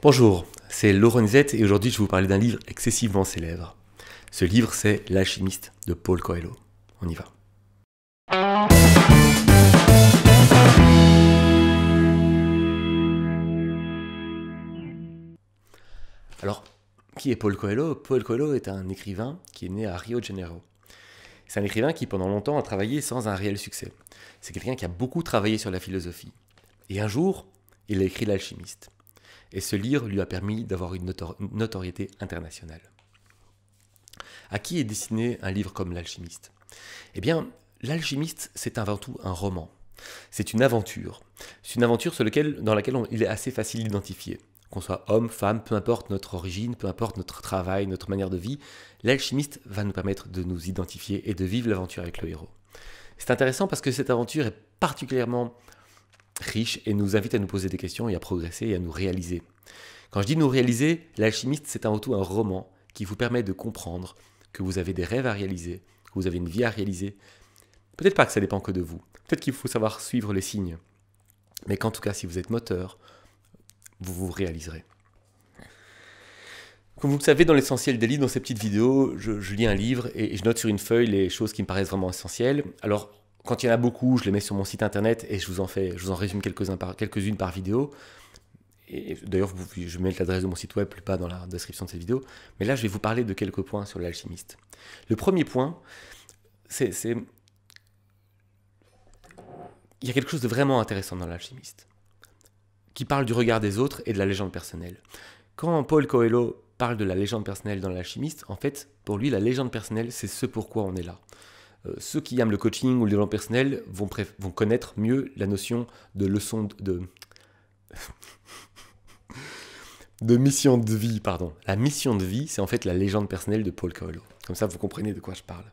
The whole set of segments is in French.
Bonjour, c'est Laurent Zet et aujourd'hui je vais vous parler d'un livre excessivement célèbre. Ce livre c'est L'Alchimiste de Paulo Coelho. On y va. Alors, qui est Paulo Coelho? Paulo Coelho est un écrivain qui est né à Rio de Janeiro. C'est un écrivain qui pendant longtemps a travaillé sans un réel succès. C'est quelqu'un qui a beaucoup travaillé sur la philosophie. Et un jour, il a écrit L'Alchimiste. Et ce livre lui a permis d'avoir une notoriété internationale. À qui est destiné un livre comme L'Alchimiste? Eh bien, L'Alchimiste, c'est avant tout un roman. C'est une aventure. C'est une aventure dans laquelle il est assez facile d'identifier. Qu'on soit homme, femme, peu importe notre origine, peu importe notre travail, notre manière de vie, L'Alchimiste va nous permettre de nous identifier et de vivre l'aventure avec le héros. C'est intéressant parce que cette aventure est particulièrement riche et nous invite à nous poser des questions et à progresser et à nous réaliser. Quand je dis nous réaliser, L'Alchimiste, c'est avant tout un roman qui vous permet de comprendre que vous avez des rêves à réaliser, que vous avez une vie à réaliser. Peut-être pas que ça dépend que de vous, peut-être qu'il faut savoir suivre les signes, mais qu'en tout cas, si vous êtes moteur, vous vous réaliserez. Comme vous le savez, dans l'essentiel des livres, dans ces petites vidéos, je lis un livre et je note sur une feuille les choses qui me paraissent vraiment essentielles. Alors, quand il y en a beaucoup, je les mets sur mon site internet et je vous en résume quelques-unes par vidéo. Et d'ailleurs, je mets l'adresse de mon site web plus bas dans la description de cette vidéo. Mais là, je vais vous parler de quelques points sur L'Alchimiste. Le premier point, il y a quelque chose de vraiment intéressant dans L'Alchimiste, qui parle du regard des autres et de la légende personnelle. Quand Paulo Coelho parle de la légende personnelle dans L'Alchimiste, en fait, pour lui, la légende personnelle, c'est ce pourquoi on est là. Ceux qui aiment le coaching ou le développement personnel vont connaître mieux la notion de leçon de mission de vie, pardon. La mission de vie, c'est en fait la légende personnelle de Paulo Coelho. Comme ça, vous comprenez de quoi je parle.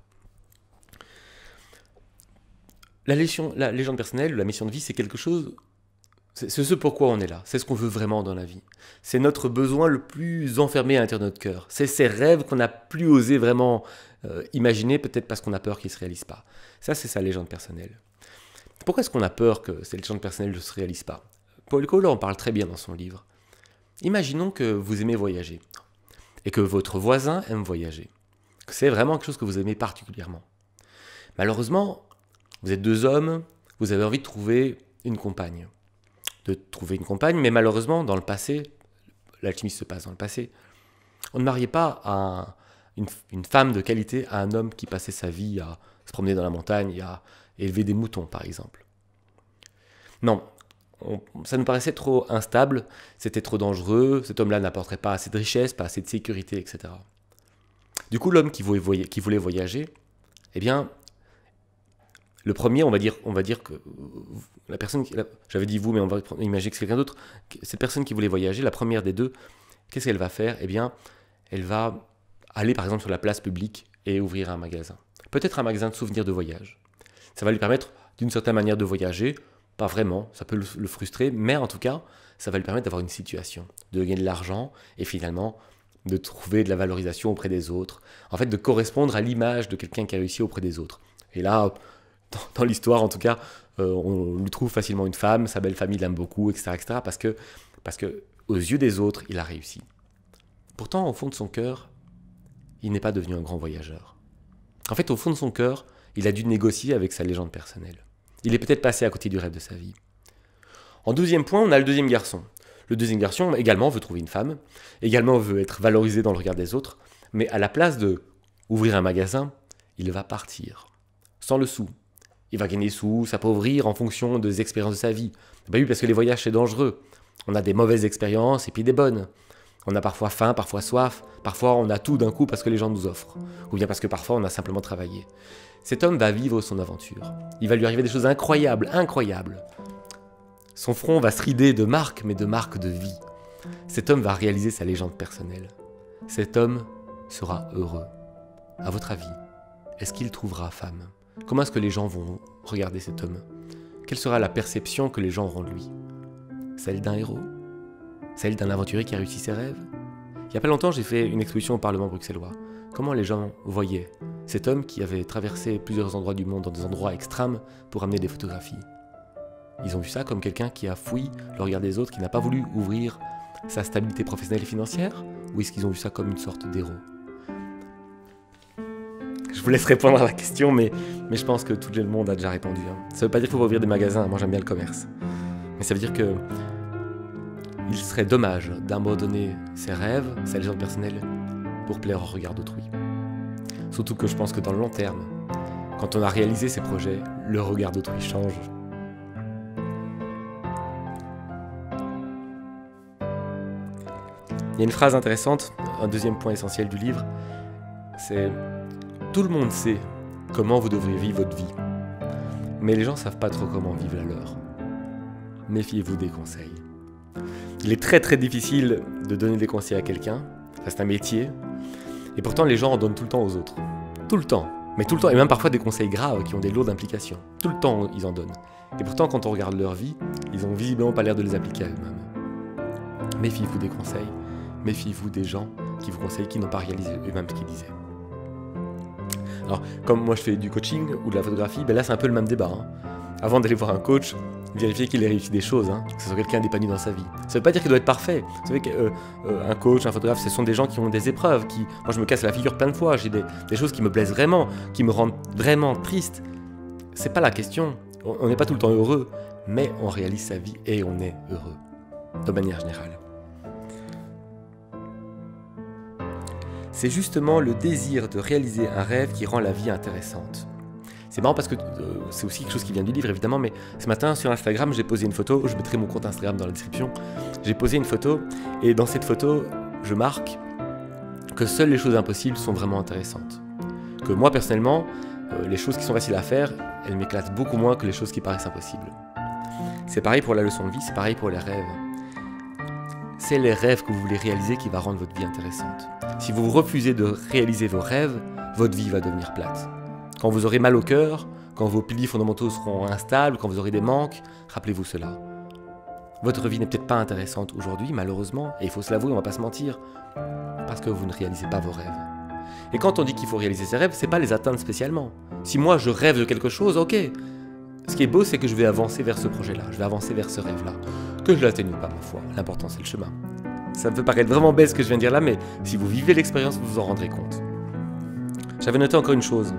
La légende personnelle, la mission de vie, c'est quelque chose... C'est ce pourquoi on est là. C'est ce qu'on veut vraiment dans la vie. C'est notre besoin le plus enfermé à l'intérieur de notre cœur. C'est ces rêves qu'on n'a plus osé vraiment imaginer, peut-être parce qu'on a peur qu'ils ne se réalisent pas. Ça, c'est sa légende personnelle. Pourquoi est-ce qu'on a peur que cette légende personnelle ne se réalise pas? Paulo Coelho en parle très bien dans son livre. Imaginons que vous aimez voyager et que votre voisin aime voyager. Que c'est vraiment quelque chose que vous aimez particulièrement. Malheureusement, vous êtes deux hommes, vous avez envie de trouver une compagne. Mais malheureusement, dans le passé, l'alchimiste se passe dans le passé, on ne mariait pas une femme de qualité à un homme qui passait sa vie à se promener dans la montagne et à élever des moutons, par exemple. Non, ça nous paraissait trop instable, c'était trop dangereux, cet homme-là n'apporterait pas assez de richesse, pas assez de sécurité, etc. Du coup, l'homme qui voulait voyager, eh bien, le premier, on va dire que la personne, j'avais dit vous, mais on va imaginer que c'est quelqu'un d'autre, cette personne qui voulait voyager, la première des deux, qu'est-ce qu'elle va faire? Eh bien, elle va aller par exemple sur la place publique et ouvrir un magasin. Peut-être un magasin de souvenirs de voyage. Ça va lui permettre d'une certaine manière de voyager, pas vraiment, ça peut le frustrer, mais en tout cas, ça va lui permettre d'avoir une situation, de gagner de l'argent et finalement de trouver de la valorisation auprès des autres. En fait, de correspondre à l'image de quelqu'un qui a réussi auprès des autres. Et là, dans l'histoire, en tout cas, on lui trouve facilement une femme, sa belle famille l'aime beaucoup, etc., etc., parce que aux yeux des autres, il a réussi. Pourtant, au fond de son cœur, il n'est pas devenu un grand voyageur. En fait, au fond de son cœur, il a dû négocier avec sa légende personnelle. Il est peut-être passé à côté du rêve de sa vie. En deuxième point, on a le deuxième garçon. Le deuxième garçon, également, veut trouver une femme, également veut être valorisé dans le regard des autres, mais à la place de ouvrir un magasin, il va partir, sans le sou. Il va gagner des sous, s'appauvrir en fonction des expériences de sa vie. Ben oui, parce que les voyages, c'est dangereux. On a des mauvaises expériences et puis des bonnes. On a parfois faim, parfois soif. Parfois, on a tout d'un coup parce que les gens nous offrent. Ou bien parce que parfois, on a simplement travaillé. Cet homme va vivre son aventure. Il va lui arriver des choses incroyables, incroyables. Son front va se rider de marques, mais de marques de vie. Cet homme va réaliser sa légende personnelle. Cet homme sera heureux. À votre avis, est-ce qu'il trouvera femme ? Comment est-ce que les gens vont regarder cet homme? Quelle sera la perception que les gens auront de lui? Celle d'un héros? Celle d'un aventurier qui a réussi ses rêves? Il n'y a pas longtemps, j'ai fait une exposition au Parlement bruxellois. Comment les gens voyaient cet homme qui avait traversé plusieurs endroits du monde dans des endroits extrêmes pour amener des photographies? Ils ont vu ça comme quelqu'un qui a fui le regard des autres, qui n'a pas voulu ouvrir sa stabilité professionnelle et financière, ou est-ce qu'ils ont vu ça comme une sorte d'héros? Je vous laisse répondre à la question, mais je pense que tout le monde a déjà répondu. Ça ne veut pas dire qu'il faut ouvrir des magasins, moi j'aime bien le commerce. Mais ça veut dire que il serait dommage d'abandonner ses rêves, sa légende personnelle, pour plaire au regard d'autrui. Surtout que je pense que dans le long terme, quand on a réalisé ses projets, le regard d'autrui change. Il y a une phrase intéressante, un deuxième point essentiel du livre, c'est « Tout le monde sait comment vous devriez vivre votre vie, mais les gens ne savent pas trop comment vivre la leur. Méfiez-vous des conseils. » Il est très très difficile de donner des conseils à quelqu'un, c'est un métier, et pourtant les gens en donnent tout le temps aux autres. Tout le temps, mais tout le temps, et même parfois des conseils graves qui ont des lourdes implications. Tout le temps ils en donnent. Et pourtant quand on regarde leur vie, ils n'ont visiblement pas l'air de les appliquer à eux-mêmes. Méfiez-vous des conseils, méfiez-vous des gens qui vous conseillent, qui n'ont pas réalisé eux-mêmes ce qu'ils disaient. Alors, comme moi je fais du coaching ou de la photographie, ben là c'est un peu le même débat. Avant d'aller voir un coach, vérifier qu'il ait réussi des choses, que ce soit quelqu'un d'épanoui dans sa vie. Ça ne veut pas dire qu'il doit être parfait. Vous savez qu'un coach, un photographe, ce sont des gens qui ont des épreuves. Moi je me casse la figure plein de fois, j'ai des choses qui me plaisent vraiment, qui me rendent vraiment triste. C'est pas la question. On n'est pas tout le temps heureux, mais on réalise sa vie et on est heureux, de manière générale. C'est justement le désir de réaliser un rêve qui rend la vie intéressante. C'est marrant parce que c'est aussi quelque chose qui vient du livre évidemment, mais ce matin sur Instagram j'ai posé une photo, je mettrai mon compte Instagram dans la description, j'ai posé une photo et dans cette photo je marque que seules les choses impossibles sont vraiment intéressantes. Que moi personnellement, les choses qui sont faciles à faire, elles m'éclatent beaucoup moins que les choses qui paraissent impossibles. C'est pareil pour la leçon de vie, c'est pareil pour les rêves. C'est les rêves que vous voulez réaliser qui va rendre votre vie intéressante. Si vous refusez de réaliser vos rêves, votre vie va devenir plate. Quand vous aurez mal au cœur, quand vos piliers fondamentaux seront instables, quand vous aurez des manques, rappelez-vous cela. Votre vie n'est peut-être pas intéressante aujourd'hui, malheureusement, et il faut se l'avouer, on va pas se mentir, parce que vous ne réalisez pas vos rêves. Et quand on dit qu'il faut réaliser ses rêves, c'est pas les atteindre spécialement. Si moi je rêve de quelque chose, ok. Ce qui est beau, c'est que je vais avancer vers ce projet-là, je vais avancer vers ce rêve-là. Que je l'atteigne ou pas, ma foi, l'important c'est le chemin. Ça me peut paraître vraiment bête ce que je viens de dire là, mais si vous vivez l'expérience, vous vous en rendrez compte. J'avais noté encore une chose.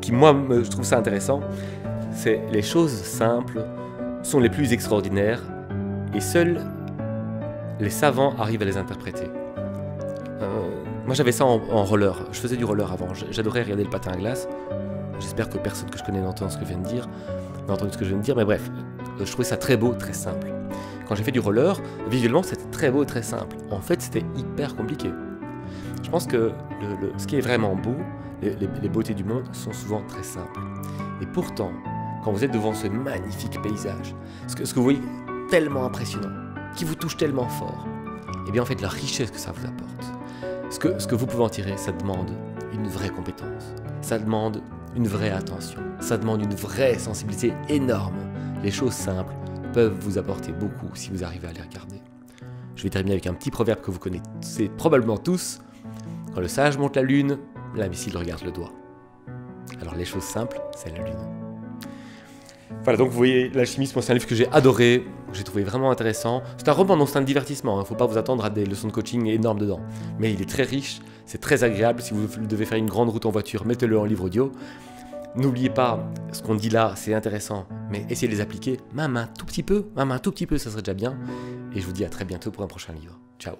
Qui moi, je trouve ça intéressant, c'est les choses simples sont les plus extraordinaires et seuls les savants arrivent à les interpréter. Moi j'avais ça en roller, je faisais du roller avant, j'adorais regarder le patin à glace. J'espère que personne que je connais n'entend ce que je viens de dire, n'a entendu ce que je viens de dire, mais bref, je trouvais ça très beau, très simple. Quand j'ai fait du roller, visuellement c'était très beau et très simple. En fait c'était hyper compliqué. Je pense que ce qui est vraiment beau, les beautés du monde sont souvent très simples. Et pourtant, quand vous êtes devant ce magnifique paysage, ce que vous voyez tellement impressionnant, qui vous touche tellement fort, et bien en fait la richesse que ça vous apporte, ce que vous pouvez en tirer, ça demande une vraie compétence, ça demande une vraie attention, ça demande une vraie sensibilité énorme. Les choses simples peuvent vous apporter beaucoup si vous arrivez à les regarder. Je vais terminer avec un petit proverbe que vous connaissez probablement tous. Quand le sage monte la lune, l'imbécile regarde le doigt. Alors les choses simples, c'est la lune. Voilà, donc vous voyez, L'Alchimiste, c'est un livre que j'ai adoré, que j'ai trouvé vraiment intéressant. C'est un roman, donc c'est un divertissement, il ne faut pas vous attendre à des leçons de coaching énormes dedans. Mais il est très riche, c'est très agréable. Si vous devez faire une grande route en voiture, mettez-le en livre audio. N'oubliez pas, ce qu'on dit là, c'est intéressant, mais essayez de les appliquer, même un tout petit peu, ça serait déjà bien. Et je vous dis à très bientôt pour un prochain livre. Ciao.